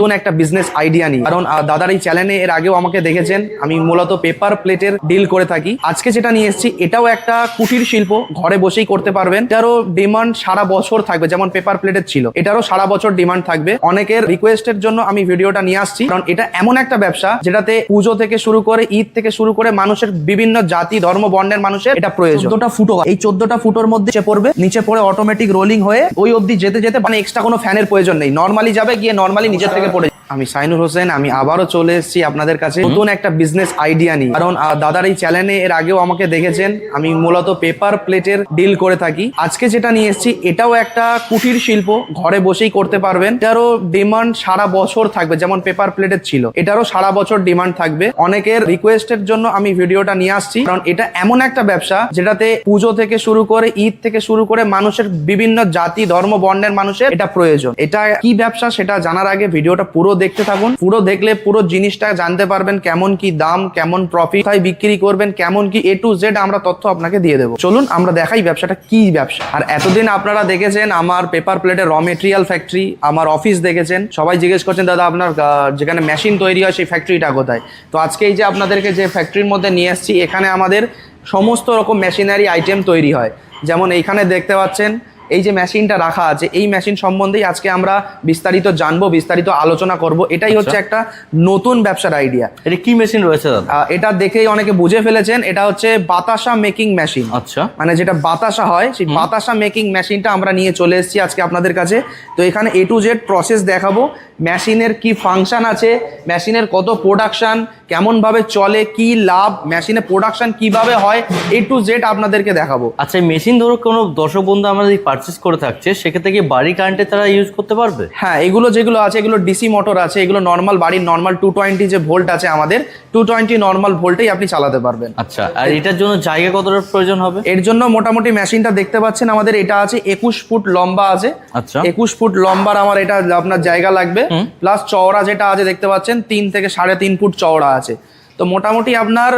নতুন একটা business idea নিয়ে। কারণ দাদার এই চ্যানেলে এর আগেও আমাকে দেখেছেন, আমি মূলত পেপার প্লেটের ডিল করে থাকি। আজকে যেটা নিয়ে এসেছি এটাও একটা কুটির শিল্প, ঘরে বসেই করতে পারবেন। এটারও ডিমান্ড সারা বছর থাকবে, যেমন পেপার প্লেটের ছিল, এটারও সারা বছর ডিমান্ড থাকবে। অনেকের রিকোয়েস্টের জন্য আমি ভিডিওটা নিয়ে আসছি, কারণ এটা এমন একটা ব্যবসা যেটাতে পুজো থেকে শুরু করে ঈদ থেকে শুরু করে মানুষের বিভিন্ন জাতি ধর্ম বর্ণের মানুষের এটা প্রয়োজন। 14টা ফুটো, এই 14টা ফুটোর মধ্যে পড়বে, নিচে পড়ে অটোমেটিক রোলিং হয়ে ওই অবধি যেতে যেতে মানে এক্সট্রা কোনো ফ্যানের প্রয়োজন নেই, নর্মালি যাবে, গিয়ে নর্মালি নিচের থেকে পড়ে। আমি সাইনুর হোসেন, আমি আবারও চলে এসেছি আপনাদের কাছে নতুন একটা বিজনেস আইডিয়া নিয়ে। কারণ দাদার এই চ্যানেলে এর আগেও আমাকে দেখেছেন, আমি মূলত পেপার প্লেটের ডিল করে থাকি। আজকে যেটা নিয়ে এসেছি এটাও একটা কুটির শিল্প, ঘরে বসেই করতে পারবেন। এটারও ডিমান্ড সারা বছর থাকবে, যেমন পেপার প্লেটের ছিল, এটারও সারা বছর ডিমান্ড থাকবে। অনেকের রিকোয়েস্টের জন্য আমি ভিডিওটা নিয়ে আসছি, কারণ এটা এমন একটা ব্যবসা যেটাতে পুজো থেকে শুরু করে ঈদ থেকে শুরু করে মানুষের বিভিন্ন জাতি ধর্ম বর্ণের মানুষের এটা প্রয়োজন। এটা কি ব্যবসা সেটা জানার আগে ভিডিওটা পুরো দেখতে থাকুন। পুরো দেখলে পুরো জিনিসটা জানতে পারবেন, কেমন কি দাম, কেমন প্রফিট, কোথায় বিক্রি করবেন, কেমন কি A to Z আমরা তথ্য আপনাকে দিয়ে দেবো। চলুন আমরা দেখাই ব্যবসাটা কি ব্যবসা। আর এতদিন আপনারা দেখেছেন আমার পেপার প্লেটের র মেটেরিয়াল ফ্যাক্টরি, আমার অফিস দেখেছেন, সবাই জিজ্ঞেস করছেন দাদা আপনার যেখানে মেশিন তৈরি হয় সেই ফ্যাক্টরিটা কোথায়। তো আজকে এই যে আপনাদেরকে যে ফ্যাক্টরির মধ্যে নিয়ে আসছি, এখানে আমাদের সমস্ত রকম মেশিনারি আইটেম তৈরি হয়। যেমন এইখানে দেখতে পাচ্ছেন এই যে মেশিনটা রাখা আছে, এই মেশিন সম্বন্ধেই আজকে আমরা বিস্তারিত জানবো, বিস্তারিত আলোচনা করব। এটাই হচ্ছে একটা নতুন ব্যবসার আইডিয়া। এটা কি মেশিন রয়েছে দাদা? এটা দেখেই অনেকে বুঝে ফেলেছেন, এটা হচ্ছে বাতাসা মেকিং মেশিন। আচ্ছা, মানে যেটা বাতাসা হয় সেই বাতাসা মেকিং মেশিনটা আমরা নিয়ে চলে এসেছি আজকে আপনাদের কাছে। তো এখানে A to Z প্রসেস দেখাবো, মেশিনের কি ফাংশন আছে, মেশিনের কত প্রোডাকশন, কেমন ভাবে চলে, কি লাভ, মেশিনে প্রোডাকশন কিভাবে হয়, A to Z আপনাদেরকে দেখাবো। আচ্ছা, মেশিন ধরো কোনো দর্শক বন্ধু আমাদের পারচেস করে থাকছে, সেক্ষেত্রে কি বাড়ি কারেন্টে তারা ইউজ করতে পারবে? হ্যাঁ, এগুলো যেগুলো আছে এগুলো ডিসি মোটর আছে, এগুলো নর্মাল বাড়ির নর্মাল 220 যে ভোল্ট আছে আমাদের 220 নর্মাল ভোল্টেই আপনি চালাতে পারবেন। আচ্ছা, আর এটার জন্য জায়গা কতটা প্রয়োজন হবে? এর জন্য মোটামুটি মেশিনটা দেখতে পাচ্ছেন আমাদের এটা আছে 21 ফুট লম্বা আছে। আচ্ছা, 21 ফুট লম্বার আমার এটা আপনার জায়গা লাগবে, প্লাস চওড়া যেটা আছে দেখতে পাচ্ছেন 3 থেকে 3.5 ফুট চওড়া আছে। তো মোটামুটি আপনার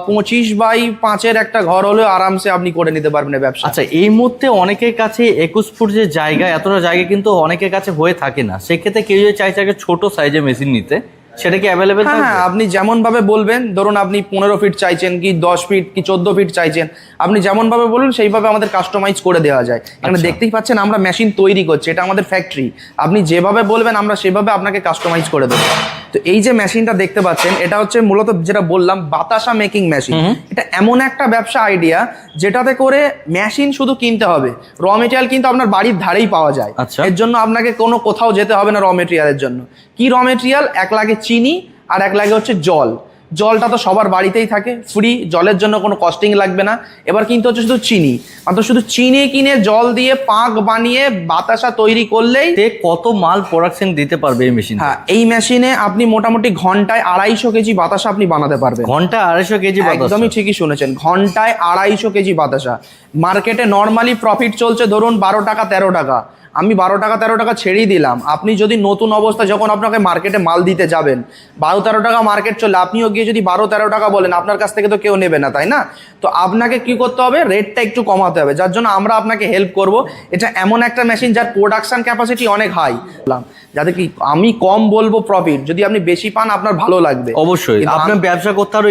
25x5 একটা ঘর হলেও আরামসে আপনি করে নিতে পারবেন ব্যবসা। আচ্ছা, এই মুহূর্তে অনেকের কাছে 21 ফুট যে জায়গা, এতটা জায়গা কিন্তু অনেকের কাছে হয়ে থাকে না। সেক্ষেত্রে কেউ যদি চাইছে একটা ছোট সাইজের মেশিন নিতে, সেটা কি অ্যাভেলেবেল? হ্যাঁ, আপনি যেমন ভাবে বলবেন, ধরুন আপনি 15 ফিট চাইছেন কি 10 ফিট কি 14 ফিট চাইছেন, আপনি যেমন ভাবে বলুন সেইভাবে আমাদের কাস্টমাইজ করে দেওয়া যায়। এখানে দেখতেই পাচ্ছেন আমরা মেশিন তৈরি করছি, এটা আমাদের ফ্যাক্টরি। আপনি যেভাবে বলবেন আমরা সেভাবে আপনাকে কাস্টমাইজ করে দেবো। তো এই যে মেশিনটা দেখতে পাচ্ছেন এটা হচ্ছে মূলত যেটা বললাম বাতাসা মেকিং মেশিন। এটা এমন একটা ব্যবসা আইডিয়া যেটাতে করে মেশিন শুধু কিনতে হবে, র মেটেরিয়াল কিন্তু আপনার বাড়ির ধারেই পাওয়া যায়। এর জন্য আপনাকে কোনো কোথাও যেতে হবে না র মেটেরিয়ালের জন্য। কি র মেটেরিয়াল? এক লাগে চিনি আর এক লাগে হচ্ছে জল। জলটা তো সবার বাড়িতেই থাকে, ফ্রি, জলের জন্য কোনো কস্টিং লাগবে না। এবার কিন্তু হচ্ছে শুধু চিনি, মাত্র শুধু চিনি কিনে জল দিয়ে পাক বানিয়ে বাতাসা তৈরি করলেই কত মাল প্রোডাকশন দিতে পারবে এই মেশিন? হ্যাঁ, এই মেশিনে আপনি মোটামুটি ঘন্টায় 250 কেজি বাতাসা আপনি বানাতে পারবেন। ঘন্টায় 250 কেজি? একদমই ঠিকই শুনেছেন, ঘন্টায় 250 কেজি বাতাসা। মার্কেটে নর্মালি প্রফিট চলছে ধরুন 12 টাকা 13 টাকা, আমি 12 টাকা 13 টাকা ছেড়েই দিলাম। আপনি যদি নতুন অবস্থা যখন আপনাকে মার্কেটে মাল দিতে যাবেন 12-13 টাকা মার্কেট চলে, আপনিও গিয়ে যদি 12-13 টাকা বলেন, আপনার কাছ থেকে তো কেউ নেবে না, তাই না? তো আপনাকে কি করতে হবে, রেটটা একটু কমাতে হবে, যার জন্য আমরা আপনাকে হেল্প করব। এটা এমন একটা মেশিন যার প্রোডাকশন ক্যাপাসিটি অনেক হাই, যাতে কি আমি কম বলবো প্রফিট, যদি আপনি বেশি পান আপনার ভালো লাগবে। অবশ্যই আপনার ব্যবসা করতে আরো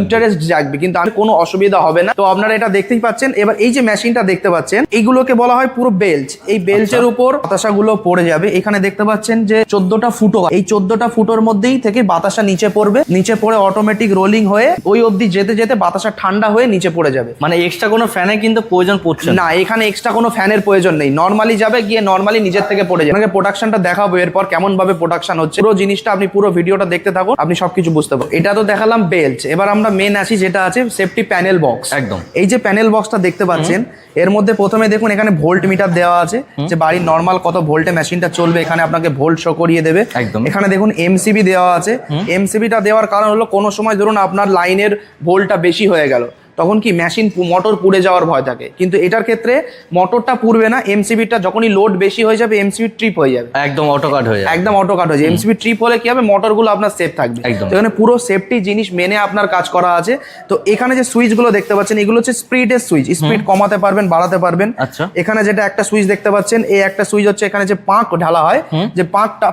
ইন্টারেস্ট জাগবে, কিন্তু আমি কোনো অসুবিধা হবে না। তো আপনারা এটা দেখতেই পাচ্ছেন। এবার এই যে মেশিনটা দেখতে পাচ্ছেন এইগুলোকে বলা হয় পুরো বেল্ট। এই বেল্টের উপর বাতাসাগুলো পড়ে যাবে। এখানে দেখতে পাচ্ছেন যে 14টা ফুটো, এই 14টা ফুটোর মধ্যেই থেকে বাতাসা নিচে পড়বে, নিচে পড়ে অটোমেটিক রোলিং হয়ে ওই অবধি যেতে যেতে বাতাসা ঠান্ডা হয়ে নিচে পড়ে যাবে। মানে এক্সট্রা কোনো ফ্যানের কিন্তু প্রয়োজন পড়ছে না, এখানে এক্সট্রা কোনো ফ্যানের প্রয়োজন নেই, নর্মালি যাবে, গিয়ে নর্মালি নিজের থেকে পড়ে যাবে। আপনাকে প্রোডাকশনটা দেখাবো এরপর কেমন ভাবে প্রোডাকশন হচ্ছে, পুরো জিনিসটা আপনি পুরো ভিডিওটা দেখতে থাকুন, আপনি সবকিছু বুঝতে পারবেন। এটা তো দেখালাম বেল্ট, এবার আমরা মেন আসি যেটা আছে সেফটি প্যানেল বক্স। একদম, এই যে প্যানেল বক্সটা দেখতে পাচ্ছেন এর মধ্যে প্রথমে দেখুন এখানে ভোল্ট মিটার দেওয়া আছে, যে বাড়ির নর্মাল কত ভোল্টে মেশিনটা চলবে, এখানে আপনাকে ভোল্ট শো করিয়ে দেবে। এখানে দেখুন এমসিবি দেওয়া আছে। এমসিবিটা দেওয়ার কারণ হলো কোনো সময় ধরুন আপনার লাইনের ভোল্টটা বেশি হয়ে গেল, তখন কি মেশিন মোটর পুড়ে যাওয়ার ভয় থাকে, কিন্তু এটার ক্ষেত্রে মোটরটা পুড়বে না, এমসিবিটা যখনই লোড বেশি হয়ে যাবে এমসিবি ট্রিপ হয়ে যাবে, একদম অটো কাট হয়ে যাবে, একদম অটো কাট হয়ে যাবে। এমসিবি ট্রিপ হলে কি হবে, মোটরগুলো আপনার সেফ থাকবে। একদম। তো এখানে পুরো সেফটি জিনিস মেনে আপনার কাজ করা আছে। তো এখানে যে সুইচগুলো দেখতে পাচ্ছেন এগুলো হচ্ছে স্পিডের সুইচ, স্পিড কমাতে পারবেন বাড়াতে পারবেন। আচ্ছা। এখানে যেটা একটা সুইচ দেখতে পাচ্ছেন, এই একটা সুইচ হচ্ছে এখানে যে পাঁক ঢালা হয়, যে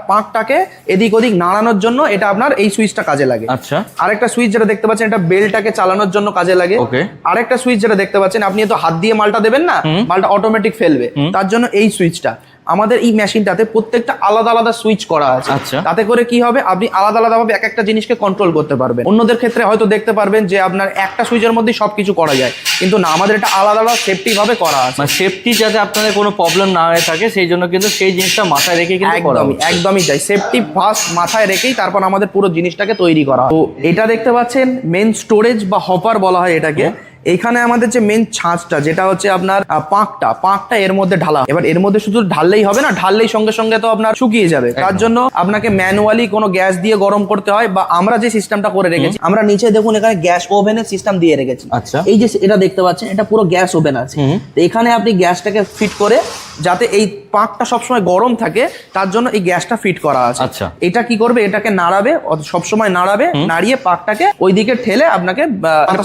পাঁকটাকে এদিক ওদিক নাড়ানোর জন্য এটা আপনার এই সুইচটা কাজে লাগে। আচ্ছা। আরেকটা সুইচ যেটা দেখতে পাচ্ছেন এটা বেলটাকে চালানোর জন্য কাজে লাগে। ওকে। আরেকটা সুইচ যেটা দেখতে পাচ্ছেন, আপনি তো হাত দিয়ে মালটা দেবেন না, মালটা অটোমেটিক ফেলবে, তার জন্য এই সুইচটা। আমাদের এই মেশিনটাতে প্রত্যেকটা আলাদা আলাদা সুইচ করা আছে। আচ্ছা। তাতে করে কি হবে, আপনি আলাদা আলাদা ভাবে এক একটা জিনিসকে কন্ট্রোল করতে পারবেন। অন্যদের ক্ষেত্রে হয়তো দেখতে পারবেন যে আপনার একটা সুইচের মধ্যেই সবকিছু করা যায়, কিন্তু না, আমাদের এটা আলাদা আলাদা সেফটি ভাবে করা আছে। মানে সেফটি যাতে আপনাদের কোনো প্রবলেম না হয়ে থাকে সেই জন্য কিন্তু সেই জিনিসটা মাথায় রেখে কিন্তু করা একদমই হচ্ছে। একদমই তাই, সেফটি ফার্স্ট মাথায় রেখেই তারপর আমাদের পুরো জিনিসটাকে তৈরি করা হয়। তো এটা দেখতে পাচ্ছেন মেন স্টোরেজ বা হপার বলা হয় এটাকে। এইখানে আমাদের যে মেন ছাঁচটা যেটা হচ্ছে আপনার পাঁকটা এর মধ্যে ঢালা। এবার এর মধ্যে শুধু ঢাললেই হবে না, ঢাললেই সঙ্গে সঙ্গে তো আপনার শুকিয়ে যাবে, তার জন্য আপনাকে ম্যানুয়ালি কোনো গ্যাস দিয়ে গরম করতে হয়, বা আমরা যে সিস্টেমটা করে রেখেছি, আমরা নিচে দেখুন এখানে গ্যাস ওভেনের সিস্টেম দিয়ে রেখেছি। আচ্ছা। এই যে এটা দেখতে পাচ্ছেন এটা পুরো গ্যাস ওভেন আছে। তো এখানে আপনি গ্যাসটাকে ফিট করে যাতে এই পাঁকটা সবসময় গরম থাকে তার জন্য এই গ্যাসটা ফিট করা আছে। আচ্ছা। এটা কি করবে, এটাকে নাড়াবে, সবসময় নাড়াবে, নাড়িয়ে পাকটাকে ওইদিকে ঠেলে আপনাকে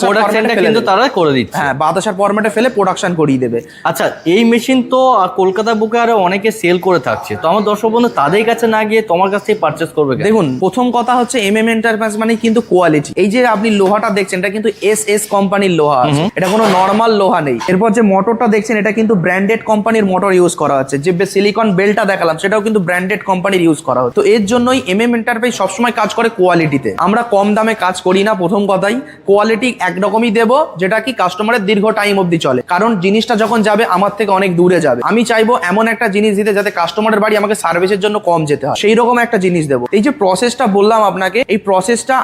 প্রোডাকশনটা কিন্তু তারা করে দিচ্ছে। হ্যাঁ, বাতাসার ফরম্যাটে ফেলে প্রোডাকশন করিয়ে দেবে। আচ্ছা, এই মেশিন তো কলকাতা বুকে আরো অনেকে সেল করে থাকছে, তো আমার দর্শক বন্ধু তাদের কাছে না গিয়ে তোমার কাছ থেকে পারচেস করবে কেন? দেখুন, প্রথম কথা হচ্ছে এমএম এন্টারপ্রাইজ মানে কিন্তু কোয়ালিটি। এই যে আপনি লোহাটা দেখছেন এটা কিন্তু এস কোম্পানির লোহা আছে, এটা কোনো নর্মাল লোহা নেই। এরপর যে মোটরটা দেখছেন এটা কিন্তু ব্র্যান্ডেড কোম্পানির মোটর ইউজ করা হচ্ছে। যে সিলিকন বেলটা দেখালাম সেটাও কিন্তু ব্র্যান্ডেড কোম্পানির ইউজ করা হচ্ছে। তো এর জন্যই এমএম এন্টারপ্রাইজ সবসময় কাজ করে কোয়ালিটিতে। আমরা কম দামে কাজ করি না, প্রথম কথাই কোয়ালিটি একরকমই দেবো যেটা কি কাস্টমারের দীর্ঘ টাইম অবধি চলে, কারণ জিনিসটা যখন যাবে আমার থেকে অনেক দূরে যাবে। আমি চাইবো এমন একটা জিনিস দিতে যাতে কাস্টমারের বাড়ি আমাকে সার্ভিসের জন্য কম যেতে হয়, সেই রকম একটা জিনিস দেবো। এই যে প্রসেসটা বললাম আপনাকে, এই প্রসেসটা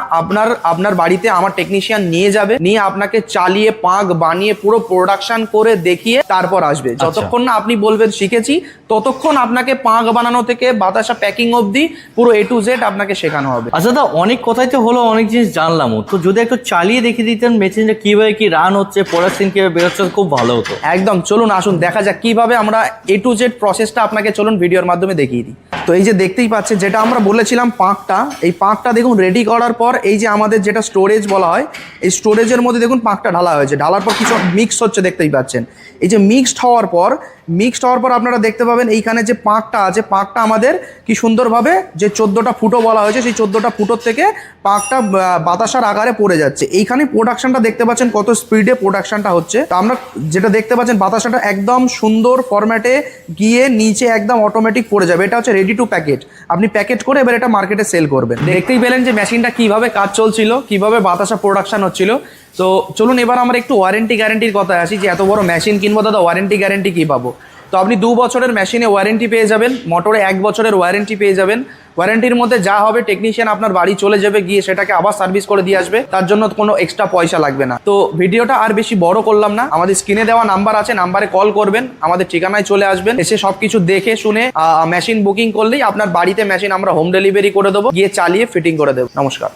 আপনার বাড়িতে আমার টেকনিশিয়ান নিয়ে যাবে, নিয়ে আপনাকে চালিয়ে পাক বানিয়ে পুরো প্রোডাকশন করে দেখিয়ে তারপর আসবে। যতক্ষণ না আপনি বলবেন শিখেছি, ততক্ষণ আপনাকে পাক বানানো থেকে বাতাসা প্যাকিং অবধি পুরো A to Z আপনাকে শেখানো হবে। আচ্ছা দা, অনেক কথাই তো হলো, অনেক জিনিস জানলামও, তো যদি একটু চালিয়ে দেখিয়ে দিতেন মেশিনটা কিভাবে কি রান হচ্ছে, প্রোডাকশন কিভাবে বেরোচ্ছে, খুব ভালো হতো। একদম, চলুন আসুন দেখা যাক কিভাবে আমরা A to Z প্রসেসটা আপনাকে চলুন ভিডিওর মাধ্যমে দেখিয়ে দিই। তো এই যে দেখতেই পাচ্ছেন যেটা আমরা বলেছিলাম পাঁকটা, এই পাঁকটা দেখুন রেডি করার পর এই যে আমাদের যেটা স্টোরেজ বলা হয়, এই স্টোরেজের মধ্যে দেখুন পাঁকটা ঢালা হয়েছে। ঢালার পর কিছু মিক্স হচ্ছে দেখতেই পাচ্ছেন। এই যে মিক্সড হওয়ার পর আপনারা দেখতে পাবেন এইখানে যে পাঁকটা আছে, পাঁকটা আমাদের কি সুন্দরভাবে যে 14টা ফুটো বলা হয়েছে, সেই 14টা ফুটোর থেকে পাঁকটা বাতাসার আকারে পড়ে যাচ্ছে। এইখানে প্রোডাকশনটা দেখতে পাচ্ছেন কত স্পিডে প্রোডাকশনটা হচ্ছে। তো আমরা যেটা দেখতে পাচ্ছেন বাতাসাটা একদম সুন্দর ফরম্যাটে গিয়ে নিচে একদম অটোমেটিক পড়ে যাবে। এটা হচ্ছে রেডি টু প্যাকেট। আপনি প্যাকেট করে এবার এটা মার্কেটে সেল করবেন। দেখতেই পেলেন যে মেশিনটা কিভাবে কাজ চলছিল, কিভাবে বাতাসা প্রোডাকশন হচ্ছিল। তো চলুন এবার আমরা একটু ওয়ারেন্টি গ্যারেন্টির কথায় আসি, যে এত বড় মেশিন কিনবো দাদা ওয়ারেন্টি গ্যারেন্টি কী পাবো। তো আপনি 2 বছরের মেশিনে ওয়ারেন্টি পেয়ে যাবেন, মোটরে 1 বছরের ওয়ারেন্টি পেয়ে যাবেন। ওয়ারেন্টির মধ্যে যা হবে টেকনিশিয়ান আপনার বাড়ি চলে যাবে, গিয়ে সেটাকে আবার সার্ভিস করে দিয়ে আসবে, তার জন্য কোনো এক্সট্রা পয়সা লাগবে না। তো ভিডিওটা আর বেশি বড় করলাম না, আমাদের স্ক্রিনে দেওয়া নাম্বার আছে, নাম্বারে কল করবেন, আমাদের ঠিকানায় চলে আসবেন, এসে সবকিছু দেখে শুনে মেশিন বুকিং করলেই আপনার বাড়িতে মেশিন আমরা হোম ডেলিভারি করে দেবো, গিয়ে চালিয়ে ফিটিং করে দেবো। নমস্কার।